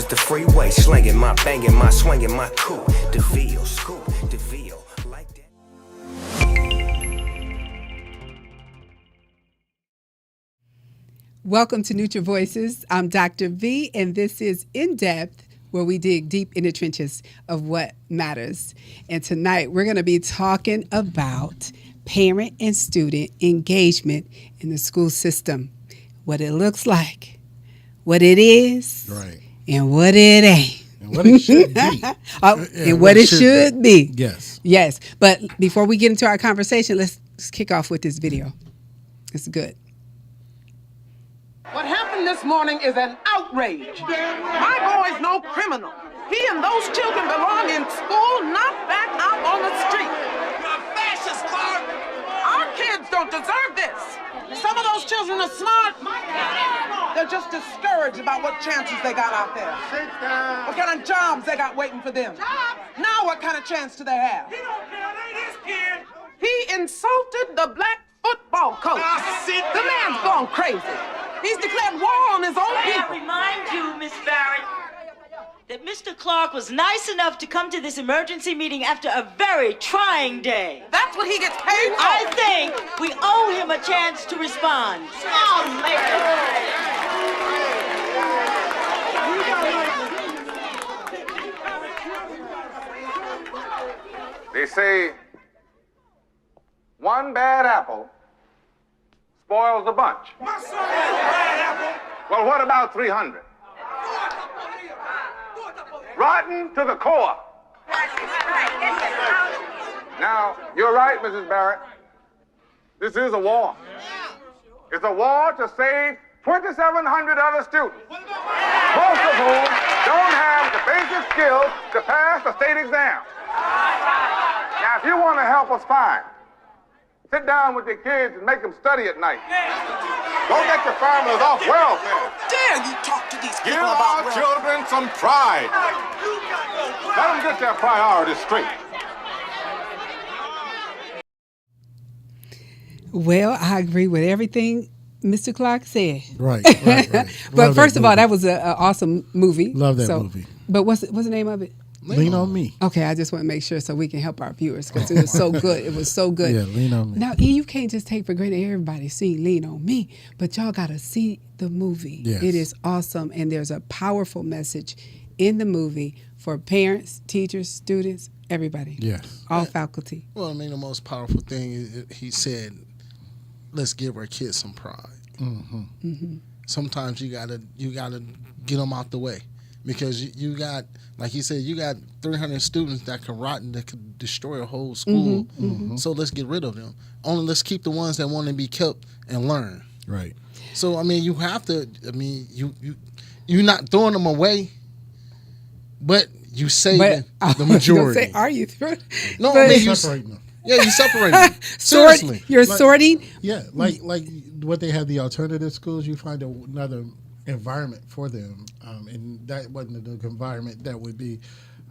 the freeway, slanging my, banging my, swinging my coupe. DeVille, scoop, DeVille, like that. Welcome to Neutral Voices. I'm Dr. V, and this is In Depth, where we dig deep in the trenches of what matters. And tonight, we're going to be talking about parent and student engagement in the school system, what it looks like, what it is, right, and what it ain't. and what it should be. And what it should be. Yes. Yes. But before we get into our conversation, let's kick off with this video. It's good. What happened this morning is an outrage. My boy's no criminal. He and those children belong in school, not back out on the street. You're a fascist, Clark! Our kids don't deserve this. Some of those children are smart. They're just discouraged about what chances they got out there. What kind of jobs they got waiting for them. Now what kind of chance do they have? He don't care, they his kid! He insulted the black football coach. Sit The man's gone crazy. He's declared war on his own May I people. remind you, Miss Barrett, that Mr. Clark was nice enough to come to this emergency meeting after a very trying day. That's what he gets paid for. I think we owe him a chance to respond. Oh, man. They say one bad apple spoils the bunch. My son is a bad apple! Well, what about 300? Rotten to the core. Now, you're right, Mrs. Barrett. This is a war. It's a war to save 2,700 other students, most of whom don't have the basic skills to pass the state exam. Now, if you want to help us, fine. Sit down with your kids and make them study at night. Don't get your families off welfare. Dare you talk to these Give people our about welfare? children some pride. Let them get their priorities straight. Well, I agree with everything Mr. Clark said. Right. But Love first that of all, movie. that was an awesome movie. Love that movie. But what's the name of it? Lean on me. Okay, I just want to make sure so we can help our viewers because it was so good. It was so good. Yeah, Lean on Me. Now, you can't just take for granted everybody seeing Lean on Me, but y'all got to see the movie. Yes. It is awesome, and there's a powerful message in the movie for parents, teachers, students, everybody. Yes. All faculty. Well, I mean, the most powerful thing is he said, "Let's give our kids some pride." Sometimes you gotta get them out the way because you got, like he said, you got 300 students that can rotten that could destroy a whole school. So let's get rid of them. Only let's keep the ones that want to be kept and learn. Right. So I mean, you have to. I mean, you're not throwing them away, but you saving the majority. Say, are you through? No, But- I mean, Separating them. you separate them. Seriously. You're Like- sorting. Yeah, like what they have the alternative schools, you find another environment for them, and that wasn't the environment that would be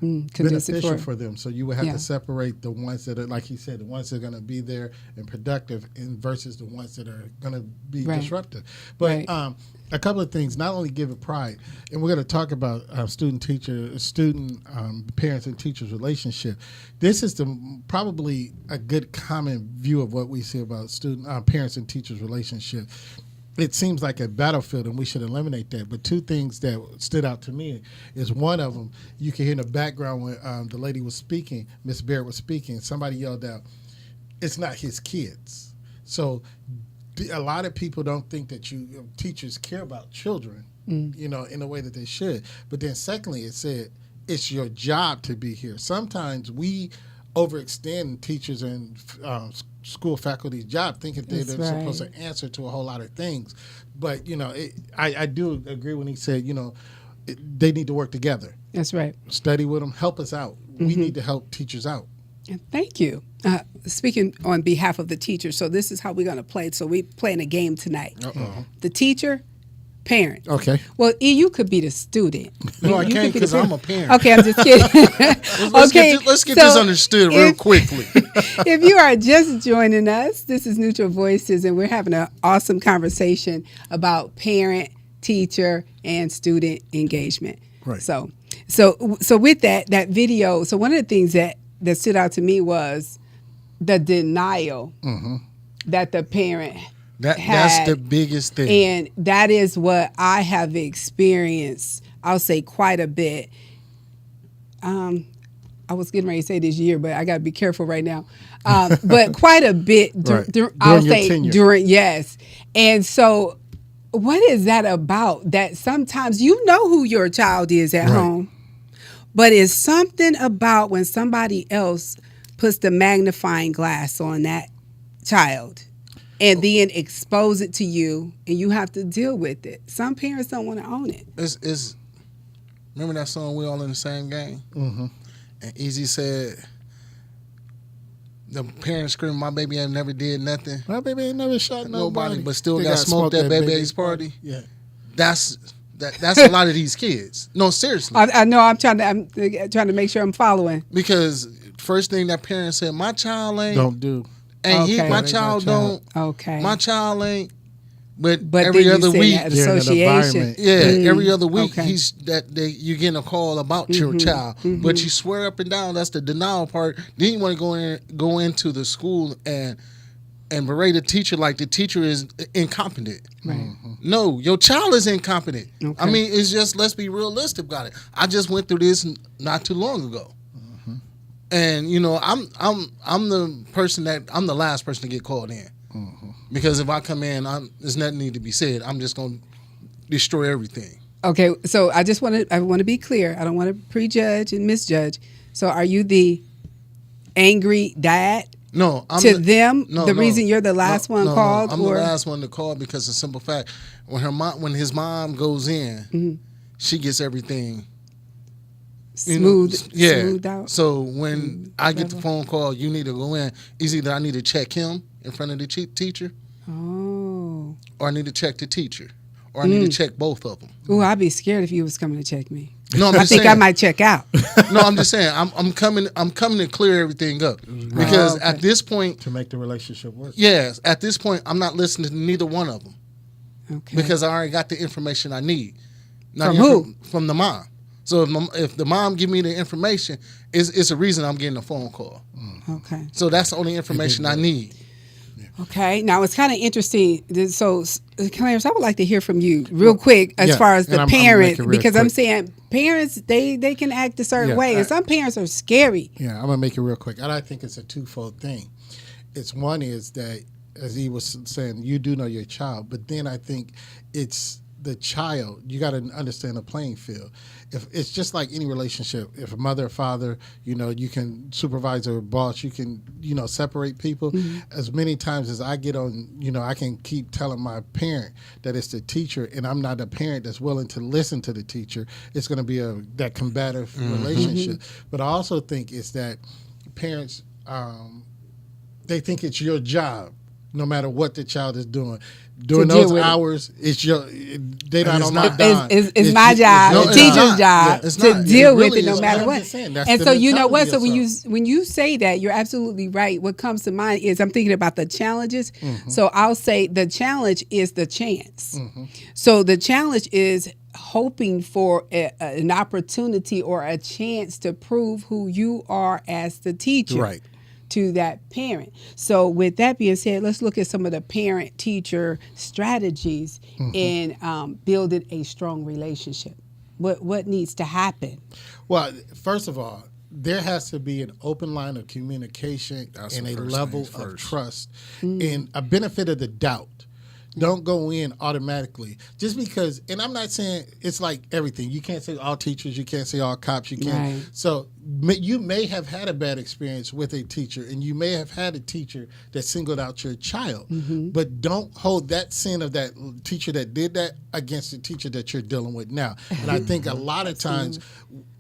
conducive beneficial for- for them. So you would have Yeah. to separate the ones that are, like he said, the ones that are going to be there and productive, and versus the ones that are going to be Right. disruptive. But Right. a couple of things. Not only give it pride, and we're going to talk about student parents and teachers relationship. This is probably a good common view of what we see about parents and teachers relationship. It seems like a battlefield, and we should eliminate that. But two things that stood out to me is, one of them, you can hear in the background when the lady was speaking, Miss Barrett was speaking, somebody yelled out, "It's not his kids." So a lot of people don't think that teachers care about children, in a way that they should. But then secondly, it said, it's your job to be here. Sometimes we overextend teachers and school faculty's job, thinking they're That's supposed right. to answer to a whole lot of things. But I do agree when he said, they need to work together. That's right. Study with them, help us out. We need to help teachers out. Thank you. Speaking on behalf of the teachers, so this is how we're going to play. So we're playing a game tonight. The teacher, parent. Okay. Well, you could be the student. No, I You can't could be the because I'm parent. a parent. Okay, I'm just kidding. Let's get this understood real quickly. If you are just joining us, this is Neutral Voices, and we're having an awesome conversation about parent, teacher, and student engagement. Right. So with that video, so one of the things that stood out to me was the denial that the parent That's had. the biggest thing. And that is what I have experienced, I'll say quite a bit. I was getting ready to say this year, but I got to be careful right now. But quite a bit, Right. I'll During your say tenure. during, yes. And so what is that about? That sometimes you know who your child is at Right. home, but it's something about when somebody else puts the magnifying glass on that child and then expose it to you, and you have to deal with it. Some parents don't want to own it. It's remember that song "We All in the Same Game"? Mm-hmm. And Easy said, the parents scream, "My baby ain't never did nothing." My baby ain't never shot Nobody, but still They got smoked at baby's party. Yeah. That's a lot of these kids. No, seriously, I know. I'm trying to make sure I'm following. because first thing that parent said, "My child ain't Don't do. Okay. my Ain't child my don't, Oh, Okay. my child ain't." But But every then you other say week, that They're in an association. environment. yeah, every other week Okay. you getting a call about your child, but you swear up and down that's the denial part. Then you want to go into the school and berate the teacher like the teacher is incompetent. Right. No, your child is incompetent. Okay. I mean, it's just, let's be realistic about it. I just went through this not too long ago, and you know, I'm the last person to get called in. Because if I come in, there's nothing need to be said. I'm just going to destroy everything. Okay. So I want to be clear. I don't want to prejudge and misjudge. So are you the angry dad No, I'm to them? No, the no. reason you're the last one called, I'm or the last one to call because of the simple fact, when his mom goes in, she gets everything smoothed out? So when I get the phone call, you need to go in. It's either I need to check him in front of the teacher, Oh. or I need to check the teacher, or I need to check both of them. Ooh, I'd be scared if you was coming to check me. No, I'm I just think saying. I might check out. No, I'm just saying. I'm coming to clear everything up because okay. at this point, To make the relationship work. yes, at this point, I'm not listening to neither one of them Okay. because I already got the information I need. From who? From the mom. So if the mom give me the information, it's a reason I'm getting a phone call. Okay. So that's the only information I need. Okay. Now it's kind of interesting. So, Clarence, I would like to hear from you real quick as yeah, far as and the I'm gonna parent, make it real because I'm quick. saying parents they can act a certain Yeah, way, and some parents are scary. Yeah, I'm gonna make it real quick. And I think it's a twofold thing. It's one is that, as he was saying, you do know your child, but then I think it's the child. You got to understand the playing field. If it's just like any relationship, if a mother or father, you know, you can supervisor or boss, you can, you know, separate people. As many times as I get on, you know, I can keep telling my parent that it's the teacher, and I'm not a parent that's willing to listen to the teacher. It's going to be that combative relationship. But I also think it's that parents, they think it's your job, no matter what the child is doing. During deal those with it. hours, it's your. They not it's on not. my dime. It's my job, no, the it's teacher's not. job, Yeah, it's to not. deal It with really it no is matter not. what. I'm just saying, that's And the so you know what? So mentality of when you say that, you're absolutely right. What comes to mind is I'm thinking about the challenges. Mm-hmm. So I'll say the challenge is the chance. So the challenge is hoping for an opportunity or a chance to prove who you are as the teacher. Right. To that parent. So with that being said, let's look at some of the parent-teacher strategies in building a strong relationship. What needs to happen? Well, first of all, there has to be an open line of communication That's and the a first level things of first. trust and a benefit of the doubt. Don't go in automatically just because. And I'm not saying it's like everything. You can't say all teachers. You can't say all cops. You can't. Right. So you may have had a bad experience with a teacher, and you may have had a teacher that singled out your child. But don't hold that sin of that teacher that did that against the teacher that you're dealing with now. And I think a lot of times,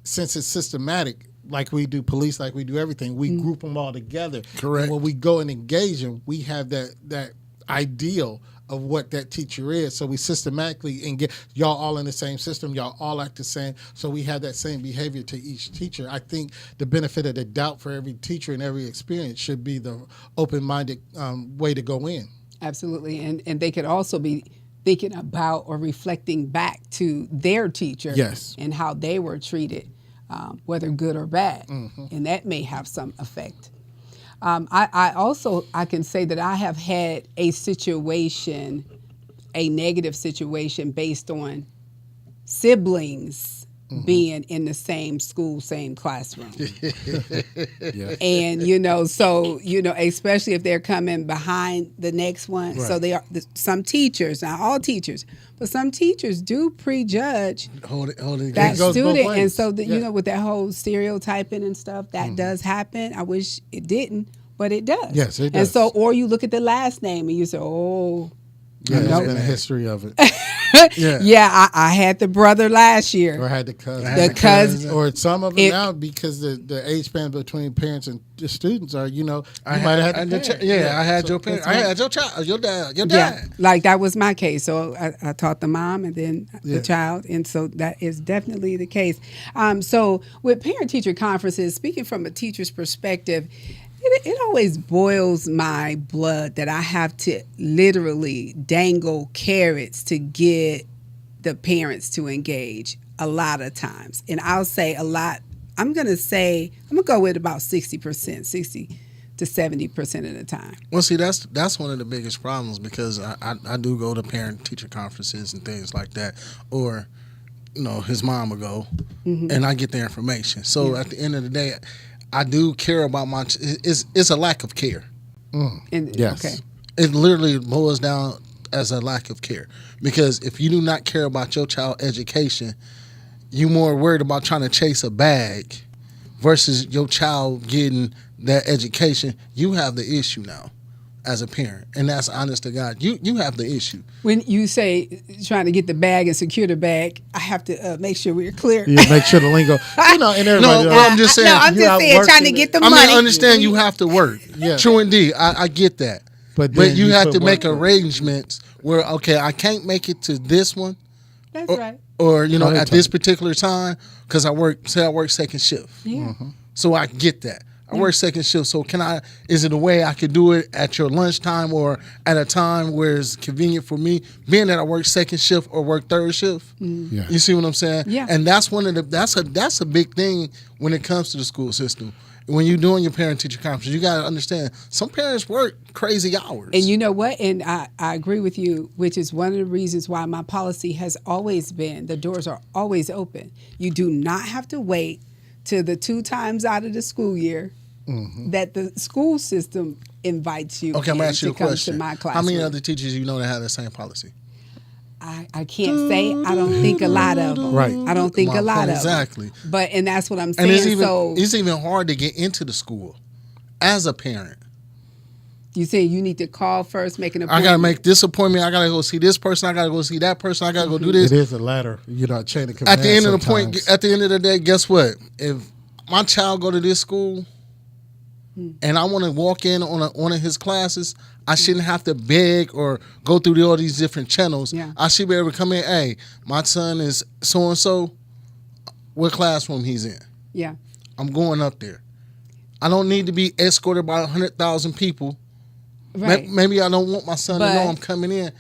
since it's systematic, like we do police, like we do everything, we group them all together. Correct. And when we go and engage them, we have that ideal of what that teacher is. So we systematically engage. Y'all all in the same system. Y'all all act the same. So we have that same behavior to each teacher. I think the benefit of the doubt for every teacher and every experience should be the open-minded way to go in. Absolutely. And they could also be thinking about or reflecting back to their teacher Yes. and how they were treated, whether good or bad, and that may have some effect. I also can say that I have had a situation, a negative situation based on siblings being in the same school, same classroom. And, especially if they're coming behind the next one. Right. So they are some teachers, not all teachers, but some teachers do prejudge Hold it that goes both student. ways. And so, Yeah. with that whole stereotyping and stuff, that does happen. I wish it didn't, but it does. Yes, it And does. so, or you look at the last name and you say, oh, Yeah, Nope. there's been a history of it. yeah, I had the brother last year. Or had the cousin. The cousin. Or some of them It- now, because the age span between parents and the students are, you might I have had, had the the parent. I had So your parent. that's I right. had your child, your dad, your Yeah, dad. like that was my case. So I taught the mom and then Yeah. the child, and so that is definitely the case. So with parent-teacher conferences, speaking from a teacher's perspective, it always boils my blood that I have to literally dangle carrots to get the parents to engage a lot of times. And I'll say a lot. I'm going to go with about 60%, 60 to 70% of the time. Well, see, that's one of the biggest problems, because I do go to parent-teacher conferences and things like that, or his mom will go, and I get the information. So at the end of the day, I do care about it's a lack of care. And, Yes. Okay. It literally boils down as a lack of care, because if you do not care about your child education, you're more worried about trying to chase a bag versus your child getting that education. You have the issue now as a parent, and that's honest to God. You have the issue. When you say trying to get the bag and secure the bag, I have to make sure we're clear. You make sure the lingo, and everybody. No, I'm just saying. No, I'm you just out saying trying to working get the I money. mean, understand you have to work. Yeah. True indeed. I get that. But But then you you have put to make work in. arrangements where, okay, I can't make it to this one, That's right. or Go ahead, at this Tony. particular time, because I work second shift. Yeah. So I get that. I work second shift. So is it a way I could do it at your lunchtime or at a time where it's convenient for me, being that I work second shift or work third shift? Yeah. You see what I'm saying? Yeah. And that's that's a big thing when it comes to the school system. When you're doing your parent-teacher conference, you got to understand some parents work crazy hours. And you know what? And I agree with you, which is one of the reasons why my policy has always been the doors are always open. You do not have to wait till the 2 times out of the school year that the school system invites you okay, I'm in gonna ask you to a come question. to my classroom. How many other teachers you know that have the same policy? I can't say. I don't think a lot of them. Right. I don't think a lot of them. Exactly. But and that's what I'm And saying. it's even hard to get into the school as a parent. You say you need to call first, make an I appointment. got to make this appointment. I got to go see this person. I got to go see that person. I got to go do this. It is a ladder, chain of command. At the end of the point, sometimes. at the end of the day, guess what? If my child go to this school and I want to walk in on one of his classes, I shouldn't have to beg or go through all these different channels. Yeah. I should be able to come in. Hey, my son is so and so. What classroom he's in? Yeah. I'm going up there. I don't need to be escorted by 100,000 people. Right. Maybe I don't want my son to But- know I'm coming in.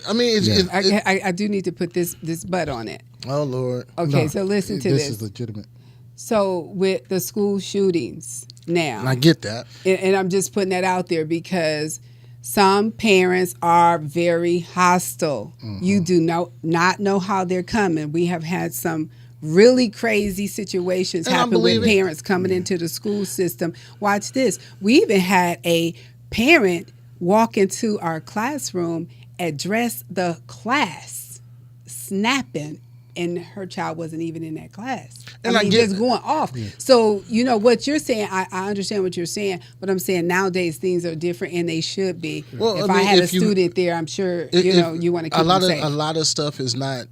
I mean, I do need to put this but on it. oh Lord. Okay, No, so listen to this this. is legitimate. So with the school shootings now, And I get that. and I'm just putting that out there because some parents are very hostile. You do not know how they're coming. We have had some really crazy situations And I happen with believe it. parents coming into the school system. Watch this. We even had a parent walk into our classroom, address the class, snapping, and her child wasn't even in that class. And I I mean, get just it. going off. So, what you're saying, I understand what you're saying, but I'm saying nowadays things are different and they should be. Well, if I I mean, had a if you- student there, I'm sure, If- you want to keep a lot them of safe. a lot of stuff is not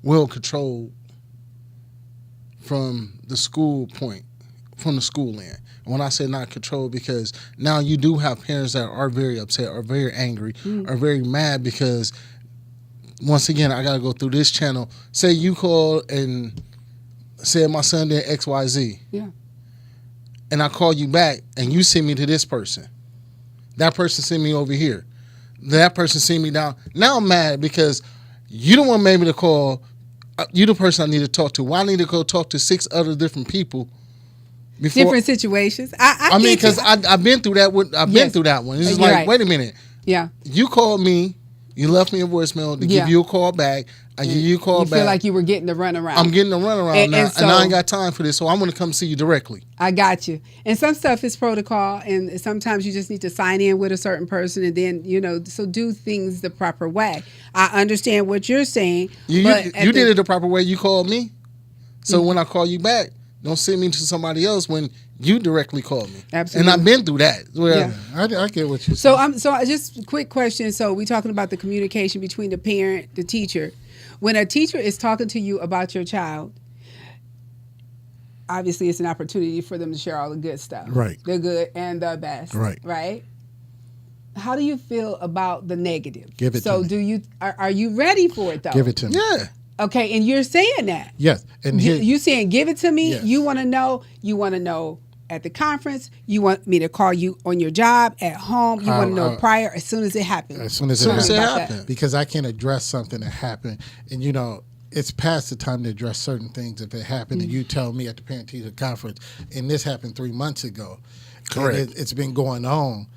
well controlled from the school point, from the school end. And when I say not controlled, because now you do have parents that are very upset, are very angry, are very mad because once again I got to go through this channel. Say you call and said my son did XYZ, Yeah. and I call you back and you send me to this person. That person sent me over here. That person see me down. Now I'm mad because you don't want maybe to call. You the person I need to talk to. Why I need to go talk to 6 other different people? Before, Different situations. I mean, get you. because I've been through that. I've been through that one. It's just You're like, right. wait a minute. Yeah. You called me. You left me a voicemail to give you a call back. I give you a call You back. feel like you were getting the runaround. I'm getting the runaround And- now, and and so- I ain't got time for this. So I'm going to come see you directly. I got you. And some stuff is protocol, and sometimes you just need to sign in with a certain person, and then so do things the proper way. I understand what you're saying. You but did it the proper way. You called me. So when I call you back, don't send me to somebody else when you directly called me. Absolutely. And I've been through that. Where Yeah. I get what you. So just a quick question. So we're talking about the communication between the parent, the teacher. When a teacher is talking to you about your child, obviously it's an opportunity for them to share all the good stuff. Right. The good and the best. Right. Right. How do you feel about the negative? Give it to me. So are you ready for it though? Give it to me. yeah. Okay, and you're saying that. Yes, and You saying give it to me. Yes. You want to know at the conference. You want me to call you on your job, at home. You want to know prior, as soon as it happens. as soon as Soon as it about that. happened. because I can address something that happened, and it's past the time to address certain things if it happened, and you tell me at the parent teacher conference, and this happened 3 months ago. Correct. And it's been going on,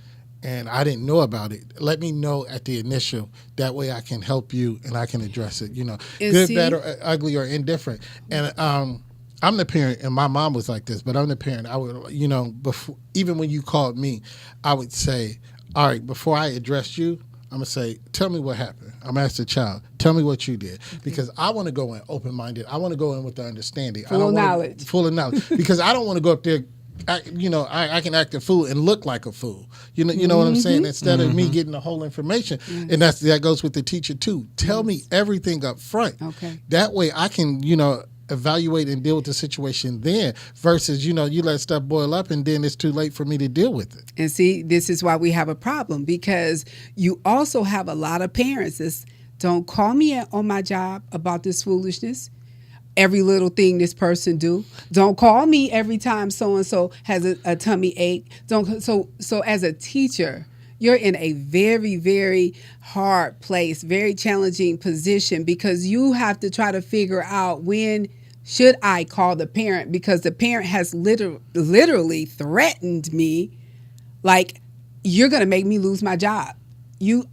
and I didn't know about it. Let me know at the initial. That way I can help you and I can address it. Good, see- bad, or ugly, or indifferent. And I'm the parent, and my mom was like this, but I'm the parent. I would, before, even when you called me, I would say, all right, before I address you, I'm going to say, tell me what happened. I'm going to ask the child, tell me what you did. Because I want to go in open-minded. I want to go in with the understanding. Full of knowledge. Full of knowledge. Because I don't want to go up there, I can act a fool and look like a fool. You know what I'm saying? Instead of me getting the whole information. And that goes with the teacher too. Tell me everything up front. Okay. That way I can, evaluate and deal with the situation then versus, you let stuff boil up and then it's too late for me to deal with it. And see, this is why we have a problem, because you also have a lot of parents that don't call me on my job about this foolishness. Every little thing this person do. Don't call me every time so and so has a tummy ache. So as a teacher, you're in a very, very hard place, very challenging position, because you have to try to figure out when should I call the parent, because the parent has literally threatened me, like, you're going to make me lose my job. You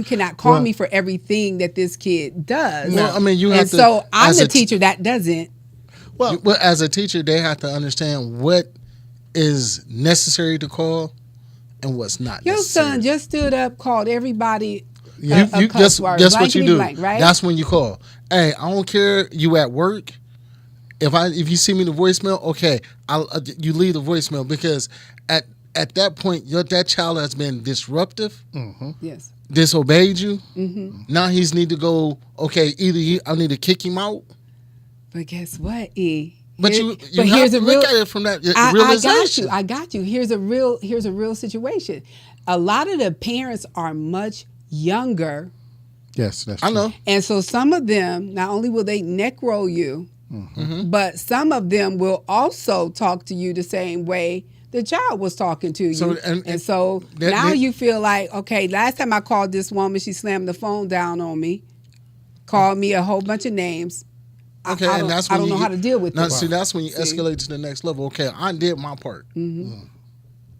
cannot call me for everything that this kid does. Well, I mean, you have and to. so I'm as the a t- teacher that doesn't. Well, as a teacher, they have to understand what is necessary to call and what's not. Your necessary. son just stood up, called everybody You a cuss just word, what you blankety do. blank, right? That's when you call. Hey, I don't care. You at work. If you see me the voicemail, okay, you leave the voicemail, because at that point that child has been disruptive. Yes. Disobeyed you. Now he's need to go. Okay, either I need to kick him out. But guess what, E? But Here- you but have here's to a look real- at it from that I realization. got you. Here's a real situation. A lot of the parents are much younger, Yes, that's I true. know. and so some of them, not only will they neck roll you, but some of them will also talk to you the same way the child was talking to you. So, and so that- now that- you feel like, okay, last time I called this woman, she slammed the phone down on me, called me a whole bunch of names. Okay, I and don't- that's I when don't you know how to deal with now, it. see, that's when you escalate to the next level. Okay, I did my part.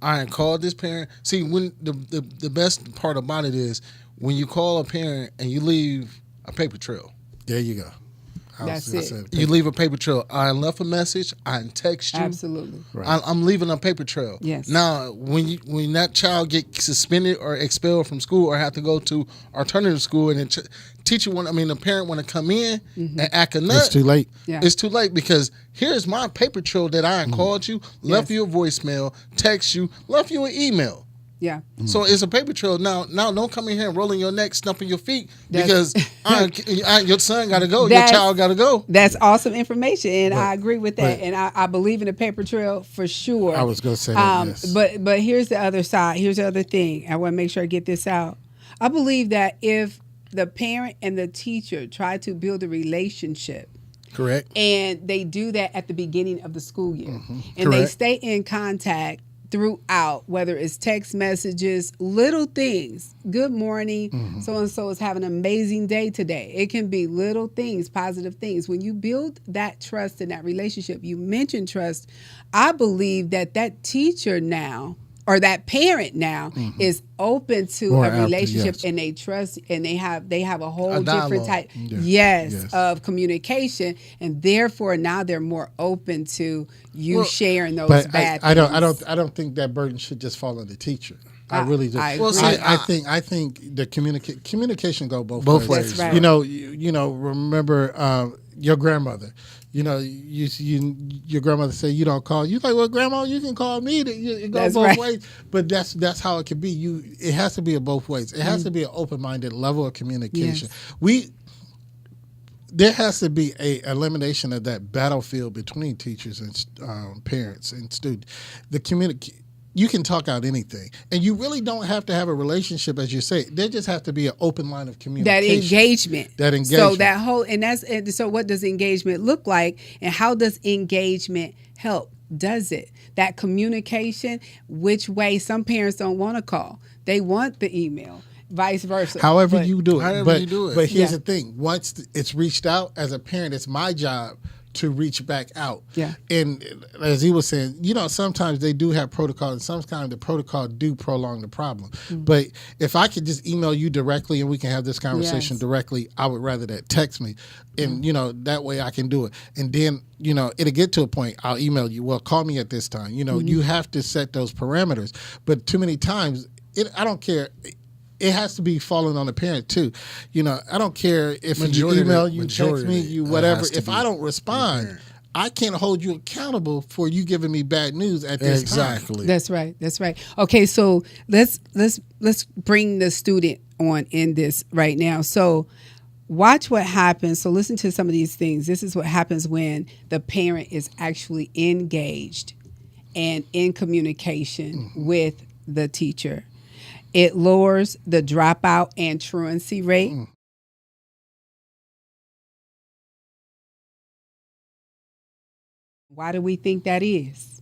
I ain't called this parent. See, when the best part about it is when you call a parent and you leave a paper trail. There you go. That's it. You leave a paper trail. I left a message. I text you. Absolutely. I'm leaving a paper trail. Yes. Now, when that child gets suspended or expelled from school or have to go to alternative school, and the the parent want to come in and act a nut, It's too late. Yeah. It's too late, because here's my paper trail that I called you, left you a voicemail, text you, left you an email. Yeah. So it's a paper trail. Now don't come in here and rolling your neck, stumping your feet, That's- because your son got to go, your That's- child got to go. That's awesome information, and I agree with that. but- And I believe in the paper trail for sure. I was gonna say that, yes. But here's the other side. Here's the other thing. I want to make sure I get this out. I believe that if the parent and the teacher try to build a relationship, Correct. and they do that at the beginning of the school year, and they Correct. stay in contact throughout, whether it's text messages, little things. Good morning, so and so is having an amazing day today. It can be little things, positive things. When you build that trust in that relationship, you mentioned trust. I believe that teacher now, or that parent now, is open to More a apt to, relationship, yes. and they trust, and they have a whole A different dialogue. type, Yes. of communication, and therefore now they're more open to you sharing those But bad I things. don't think that burden should just fall on the teacher. I I- really do. I agree. Well, see, I think the communication go both Both ways. ways. That's right. You know. Remember your grandmother. You know, your grandmother said you don't call. You like, well, grandma, you can call me. It goes That's both right. ways. But that's how it can be. It has to be a both ways. It has to be an open-minded level of communication. Yes. There has to be a elimination of that battlefield between teachers and parents and students. You can talk out anything, and you really don't have to have a relationship, as you say. There just have to be an open line of communication. That engagement. So So that whole so what does engagement look like, and how does engagement help? Does it that communication? Which way? Some parents don't want to call; they want the email. Vice versa. However But- you do it. However you do it. But here's Yeah. the thing: once it's reached out, as a parent, it's my job to reach back out. Yeah. And as he was saying, sometimes they do have protocol, and sometimes the protocol do prolong the problem. But if I could just email you directly and we can have this conversation Yes. directly, I would rather that text me. And, that way I can do it. And then, it'll get to a point, I'll email you, well, call me at this time. You have to set those parameters. But too many times, I don't care. It has to be falling on the parent too. I don't care if Majority you of email, it- you text majority me, of it, you it whatever. has to If be I don't the respond, parent. I can't hold you accountable for you giving me bad news at this time. Exactly. That's right. That's right. Okay, so let's bring the student on in this right now. So watch what happens. So listen to some of these things. This is what happens when the parent is actually engaged and in communication with the teacher. It lowers the dropout and truancy rate. Why do we think that is?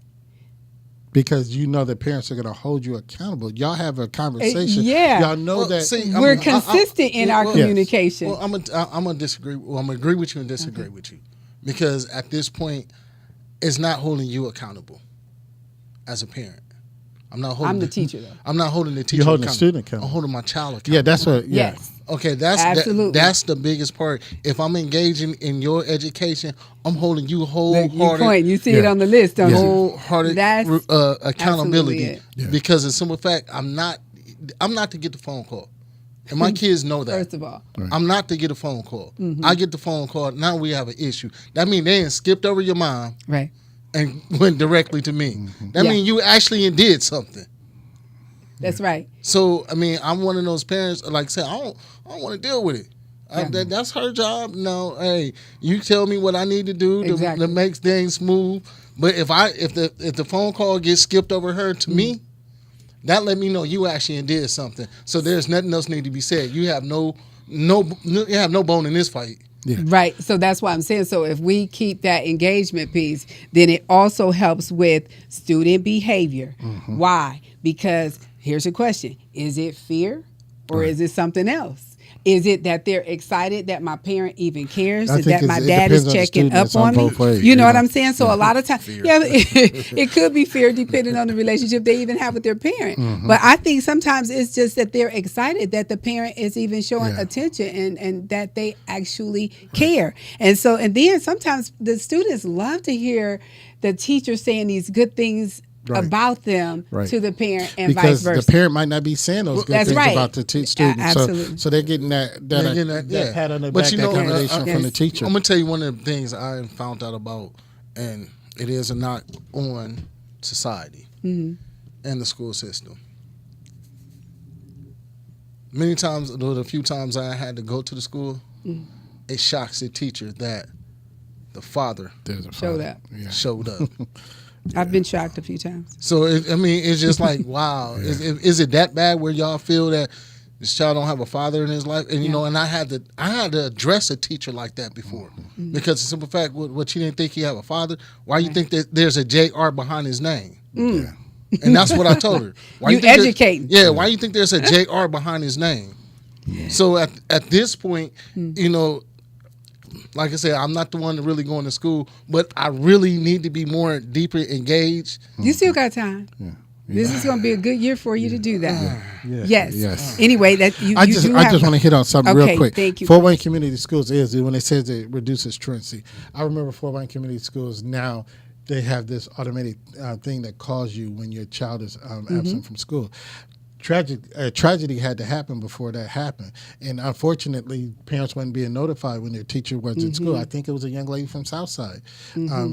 Because the parents are going to hold you accountable. Y'all have a conversation. yeah. Y'all know Well, that. see, We're consistent in our well, communication. Well, I'm gonna disagree. Well, I'm gonna agree with you and disagree with you, because at this point, it's not holding you accountable as a parent. I'm not holding. I'm the teacher, though. I'm not holding the teacher. holding the accountable. student accountable. I'm holding my child accountable. Yeah, that's what. Yeah. Yes. Okay, Absolutely. that's the biggest part. If I'm engaging in your education, I'm holding you You wholehearted. point. You see it Yeah. on the list, don't you? Wholehearted That's accountability, absolutely it. because in simple fact, I'm not to get the phone call, and my kids know that. First of all, I'm not to get a phone call. Mm-hmm. I get the phone call. Now we have an issue. That means they ain't skipped over your mom right? and went directly to me. That Yeah. means you actually did something. That's right. So I mean, I'm one of those parents. Like I said, I don't want to deal with it. Yeah. That's her job. No, hey, you tell me what I need to do Exactly. to make things smooth. But if the phone call gets skipped over her to me, that let me know you actually did something. So there's nothing else need to be said. You have no bone in this fight. Right. So that's why I'm saying. So if we keep that engagement piece, then it also helps with student behavior. Why? Because here's a question: is it fear, or is it something else? Is it that they're excited that my parent even cares, I that think my it dad is depends on the checking student. up It's on on me? both ways, You know what I'm saying? So a lot of times, yeah, it could be fear depending on the relationship they even have with their parent. But I think sometimes it's just that they're excited that the parent is even showing attention and that they actually care. And then sometimes the students love to hear the teacher saying these good things about them Right. to the parent and Because vice versa. the parent might not be saying those good That's things right. about the student. Absolutely. So they're getting that pat on the back, that commendation from the teacher. I'm gonna tell you one of the things I found out about, and it is a knock on society and the school system. Many times, the few times I had to go to the school, it shocks the teacher that the father There's a Showed father. up. Yeah. showed up. I've been shocked a few times. So it's just like, wow, is it that bad where y'all feel that this child don't have a father in his life? And and I had to address a teacher like that before, because the simple fact, what you didn't think he had a father. Why you think that there's a J.R. behind his name? And that's what I told her. Why You think there's- educating. Yeah, why you think there's a JR behind his name? So at this point, you know, like I said, I'm not the one to really go into school, but I really need to be more deeper engaged. You still got time. This is going to be a good year for you to do that. Yes. Yes. Anyway, that you. I you just do I have- just want to hit on something Okay, real quick. thank you. Fort Wayne Community Schools is when it says it reduces truancy. I remember Fort Wayne Community Schools now. They have this automated thing that calls you when your child is absent from school. Tragedy had to happen before that happened, and unfortunately, parents weren't being notified when their teacher was in school. I think it was a young lady from Southside.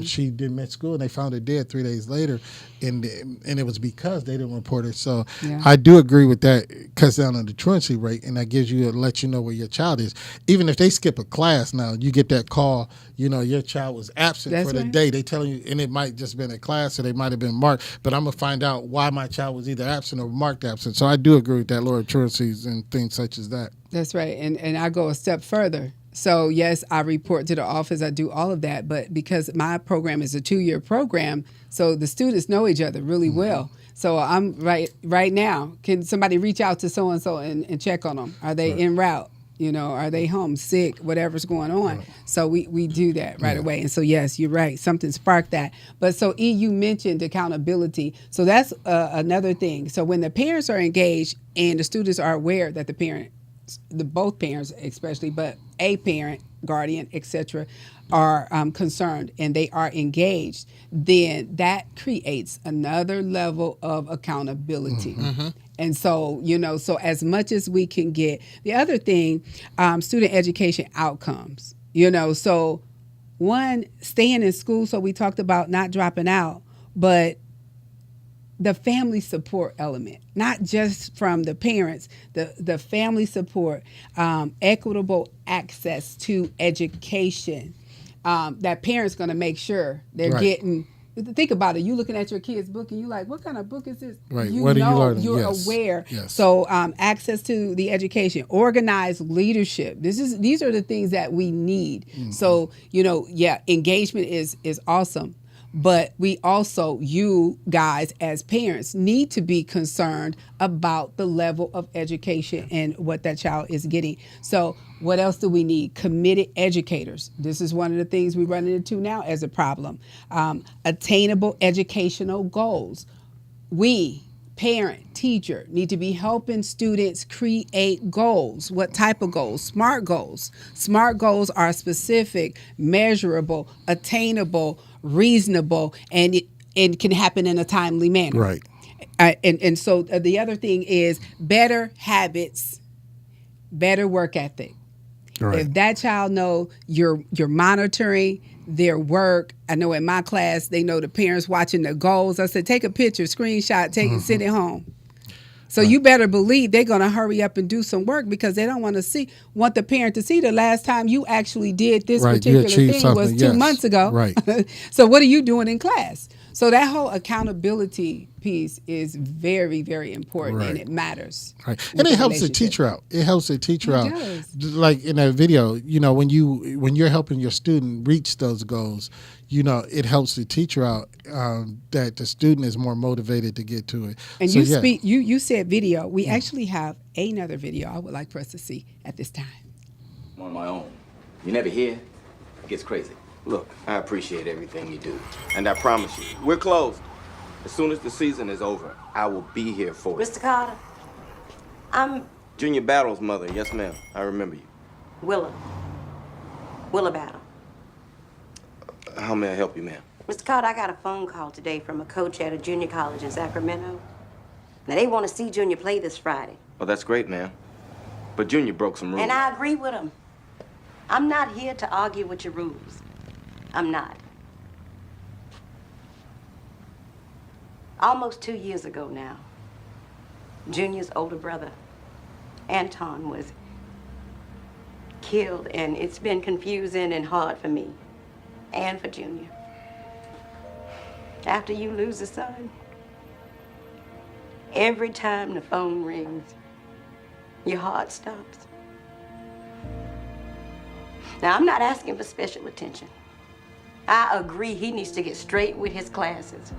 She didn't miss school, and they found her dead 3 days later, and it was because they didn't report her. So I do agree with that. It cuts down on the truancy rate, and that gives you lets you know where your child is. Even if they skip a class now, you get that call. You know your child was absent That's for the right. day. They telling you, and it might just been a class, or they might have been marked. But I'm gonna find out why my child was either absent or marked absent. So I do agree with that, lower truancies and things such as that. That's right. And I go a step further. So, yes, I report to the office. I do all of that. But because my program is a 2-year program, so the students know each other really well. So I'm right now, can somebody reach out to so-and-so and check on them? Are they en route? You know, are they home sick, whatever's going on? Right. So we do that right away. And so, yes, you're right. Something sparked that. But so, you mentioned accountability. So that's another thing. So when the parents are engaged and the students are aware that both parents especially, but a parent, guardian, etc., are concerned and they are engaged, then that creates another level of accountability. And so, you know, so as much as we can get, the other thing, student education outcomes, you know, so one, staying in school. So we talked about not dropping out, but the family support element, not just from the parents, the family support, equitable access to education, that parents going to make sure they're getting. Think about it. You looking at your kid's book and you like, what kind of book is this? Right. You What are you know, learning? you're Yes. aware. Yes. So access to the education, organized leadership. These are the things that we need. So, you know, engagement is awesome. But we also, you guys as parents, need to be concerned about the level of education and what that child is getting. So what else do we need? Committed educators. This is one of the things we run into now as a problem. Attainable educational goals. We, parent, teacher, need to be helping students create goals. What type of goals? SMART goals. SMART goals are specific, measurable, attainable, reasonable, and it can happen in a timely manner. Right. And so the other thing is better habits, better work ethic. Right. If that child know you're monitoring their work, I know in my class they know the parents watching the goals. I said take a picture, screenshot, send it home. So you better believe they're gonna hurry up and do some work because they don't want the parent to see the last time you actually did this particular thing was 2 months ago. Right. So what are you doing in class? So that whole accountability piece is very, very important and it matters. Right. And it helps the teacher out. It helps the teacher out. does. Like in that video, you know, when you're helping your student reach those goals, you know, it helps the teacher out that the student is more motivated to get to it. And so, you said video. We actually have another video I would like for us to see at this time. I'm on my own. You never hear? It gets crazy. Look, I appreciate everything you do. And I promise you, we're closed. As soon as the season is over, I will be here for you. Mr. Carter, I'm Junior Battle's mother. Yes, ma'am. I remember you. Willa Battle. How may I help you, ma'am? Mr. Carter, I got a phone call today from a coach at a junior college in Sacramento. Now, they want to see Junior play this Friday. Well, that's great, ma'am. But Junior broke some rules. And I agree with him. I'm not here to argue with your rules. I'm not. Almost 2 years ago now, Junior's older brother, Anton, was killed, and it's been confusing and hard for me and for Junior. After you lose a son, every time the phone rings, your heart stops. Now, I'm not asking for special attention. I agree he needs to get straight with his classes.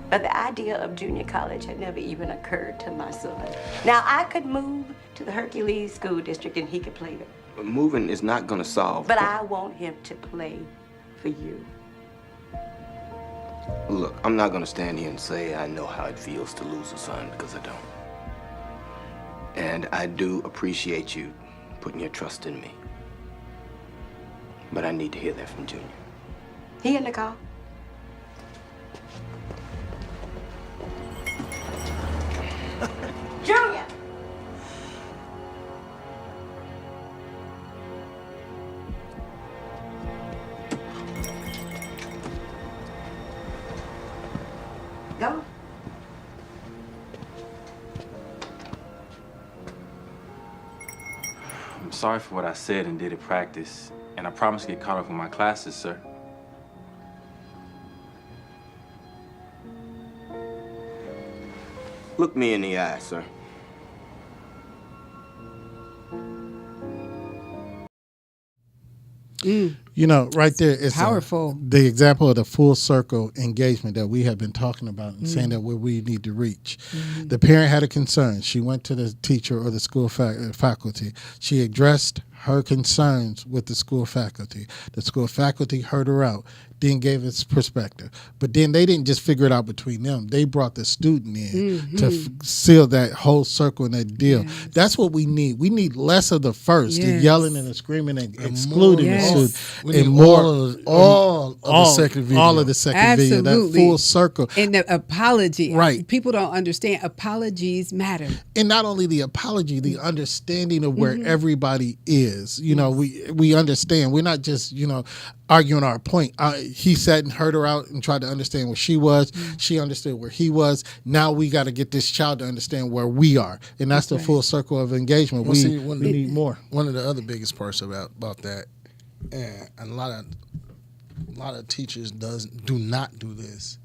But the idea of junior college had never even occurred to my son. Now, I could move to the Hercules School District and he could play there. But moving is not gonna solve. But I want him to play for you. Look, I'm not gonna stand here and say I know how it feels to lose a son, because I don't. And I do appreciate you putting your trust in me. But I need to hear that from Junior. He in the car. Junior! Go. I'm sorry for what I said and did at practice, and I promise to get caught up with my classes, sir. Look me in the eye, sir. You know, right there, it's Powerful. The example of the full circle engagement that we have been talking about and saying that where we need to reach. The parent had a concern. She went to the teacher or the school faculty. She addressed her concerns with the school faculty. The school faculty heard her out, then gave its perspective. But then they didn't just figure it out between them. They brought the student in to seal that whole circle and that deal. Yes. That's what we need. We need less of the first, the Yes. yelling and the screaming and excluding Yes. the student. We need And more, all of the second video. all of the second video, that Absolutely. full circle. And the apology. Right. People don't understand. Apologies matter. And not only the apology, the understanding of where everybody is. You know, we understand. We're not just, arguing our point. He sat and heard her out and tried to understand where she was. She understood where he was. Now we got to get this child to understand where we are. And that's the full circle of engagement. Well, see, we need more. One of the other biggest parts about that, and a lot of teachers do not do this,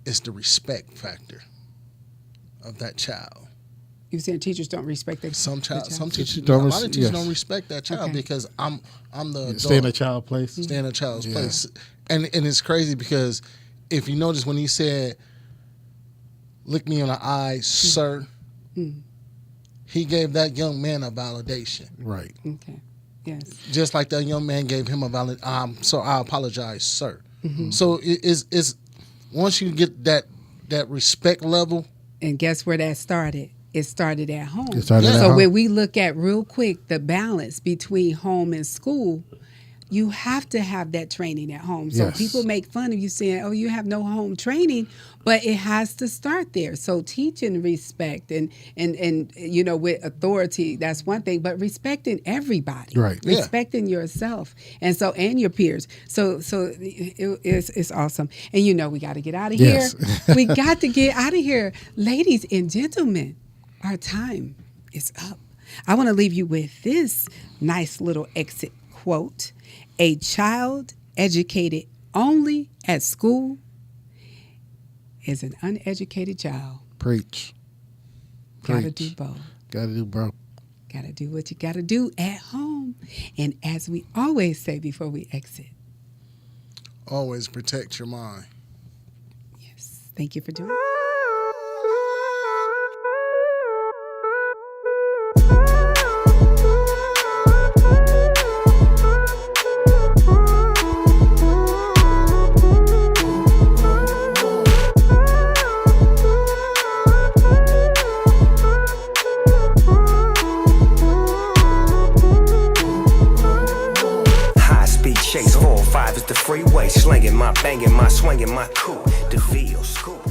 is the respect factor of that child. You saying teachers don't respect their Some teachers don't a lot of teachers yes. don't respect that child Okay. because I'm the adult. Stay in a child place. Stay in a child's place. And it's crazy because if you notice when he said, "Look me in the eye, sir," he gave that young man a validation. Right. Okay. Yes. Just like that young man gave him a so I apologize, sir. So it's once you get that respect level. And guess where that started? It started at home. It started at so home. when we look at real quick the balance between home and school, you have to have that training at home. So Yes. people make fun of you saying, "Oh, you have no home training," but it has to start there. So teaching respect and with authority, that's one thing, but respecting everybody, Right. Yeah. respecting yourself, and your peers. So it's awesome. And we got to get out of Yes. here. We got to get out of here, ladies and gentlemen. Our time is up. I want to leave you with this nice little exit quote. A child educated only at school is an uneducated child. Preach. Gotta Preach. do both. Gotta do, bro. Gotta do what you gotta do at home. And as we always say before we exit, Always protect your mind. yes, thank you for doing it. High speed chase, 405 is the freeway. Slinging my, banging my, swinging my coupe. DeVille, scoop.